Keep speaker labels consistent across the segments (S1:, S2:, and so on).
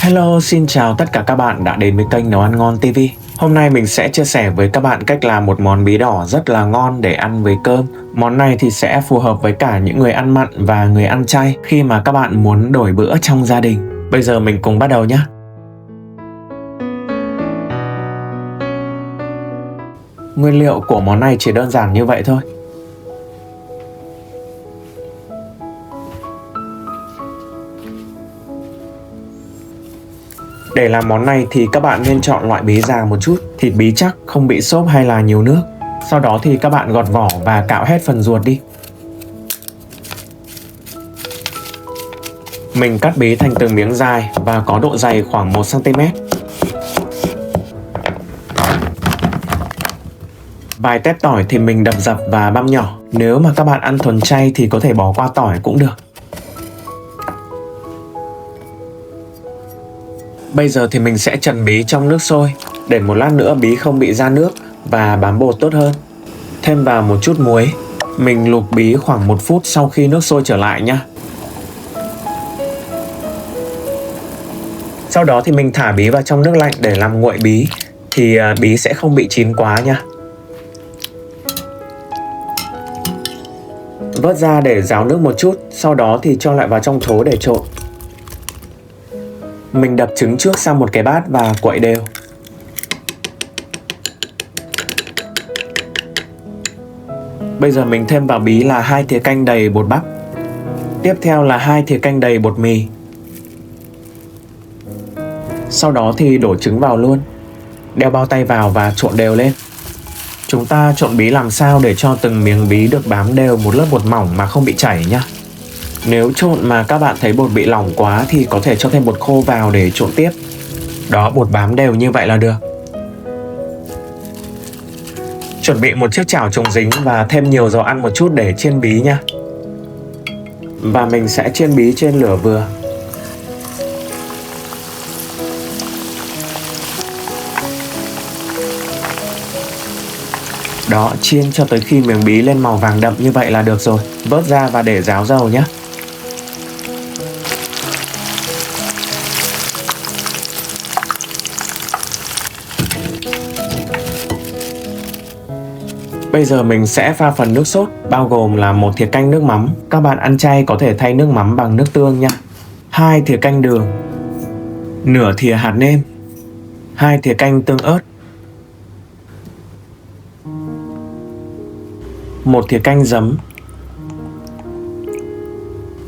S1: Hello, xin chào tất cả các bạn đã đến với kênh Nấu Ăn Ngon TV. Hôm nay mình sẽ chia sẻ với các bạn cách làm một món bí đỏ rất là ngon để ăn với cơm. Món này thì sẽ phù hợp với cả những người ăn mặn và người ăn chay khi mà các bạn muốn đổi bữa trong gia đình. Bây giờ mình cùng bắt đầu nhé. Nguyên liệu của món này chỉ đơn giản như vậy thôi. Để làm món này thì các bạn nên chọn loại bí già một chút, thịt bí chắc, không bị xốp hay là nhiều nước. Sau đó thì các bạn gọt vỏ và cạo hết phần ruột đi. Mình cắt bí thành từng miếng dài và có độ dày khoảng 1 cm. Vài tép tỏi thì mình đập dập và băm nhỏ. Nếu mà các bạn ăn thuần chay thì có thể bỏ qua tỏi cũng được. Bây giờ thì mình sẽ trần bí trong nước sôi để một lát nữa bí không bị ra nước và bám bột tốt hơn. Thêm vào một chút muối. Mình luộc bí khoảng 1 phút sau khi nước sôi trở lại nhé. Sau đó thì mình thả bí vào trong nước lạnh để làm nguội bí. Thì bí sẽ không bị chín quá nha. Vớt ra để ráo nước một chút. Sau đó thì cho lại vào trong thố để trộn. Mình đập trứng trước sang một cái bát và quậy đều. Bây giờ mình thêm vào bí là 2 thìa canh đầy bột bắp. Tiếp theo là 2 thìa canh đầy bột mì. Sau đó thì đổ trứng vào luôn. Đeo bao tay vào và trộn đều lên. Chúng ta trộn bí làm sao để cho từng miếng bí được bám đều một lớp bột mỏng mà không bị chảy nhá. Nếu trộn mà các bạn thấy bột bị lỏng quá thì có thể cho thêm bột khô vào để trộn tiếp. Đó, bột bám đều như vậy là được. Chuẩn bị một chiếc chảo chống dính và thêm nhiều dầu ăn một chút để chiên bí nha. Và mình sẽ chiên bí trên lửa vừa. Đó, chiên cho tới khi miếng bí lên màu vàng đậm như vậy là được rồi. Vớt ra và để ráo dầu nhé. Bây giờ mình sẽ pha phần nước sốt, bao gồm là 1 thìa canh nước mắm. Các bạn ăn chay có thể thay nước mắm bằng nước tương nha. 2 thìa canh đường, nửa thìa hạt nêm, 2 thìa canh tương ớt, 1 thìa canh giấm,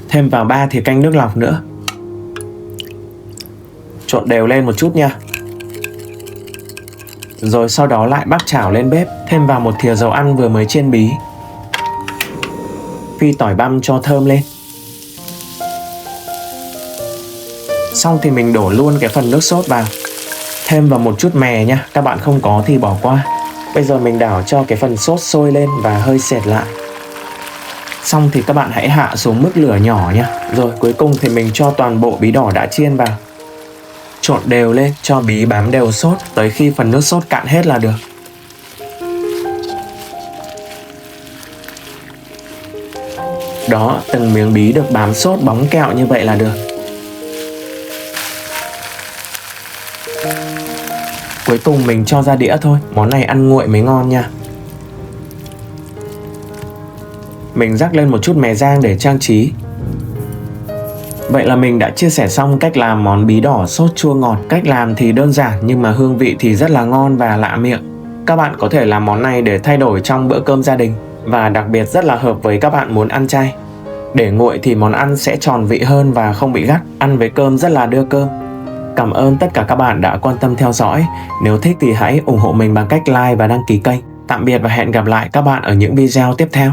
S1: thêm vào 3 thìa canh nước lọc nữa. Trộn đều lên một chút nha. Rồi sau đó lại bắc chảo lên bếp, thêm vào 1 thìa dầu ăn vừa mới chiên bí. Phi tỏi băm cho thơm lên. Xong thì mình đổ luôn cái phần nước sốt vào. Thêm vào một chút mè nha, các bạn không có thì bỏ qua. Bây giờ mình đảo cho cái phần sốt sôi lên và hơi sệt lại. Xong thì các bạn hãy hạ xuống mức lửa nhỏ nha. Rồi cuối cùng thì mình cho toàn bộ bí đỏ đã chiên vào. Trộn đều lên cho bí bám đều sốt tới khi phần nước sốt cạn hết là được. Đó, từng miếng bí được bám sốt bóng kẹo như vậy là được. Cuối cùng mình cho ra đĩa thôi. Món này ăn nguội mới ngon nha. Mình rắc lên một chút mè rang để trang trí. Vậy là mình đã chia sẻ xong cách làm món bí đỏ sốt chua ngọt. Cách làm thì đơn giản nhưng mà hương vị thì rất là ngon và lạ miệng. Các bạn có thể làm món này để thay đổi trong bữa cơm gia đình. Và đặc biệt rất là hợp với các bạn muốn ăn chay. Để nguội thì món ăn sẽ tròn vị hơn và không bị gắt. Ăn với cơm rất là đưa cơm. Cảm ơn tất cả các bạn đã quan tâm theo dõi. Nếu thích thì hãy ủng hộ mình bằng cách like và đăng ký kênh. Tạm biệt và hẹn gặp lại các bạn ở những video tiếp theo.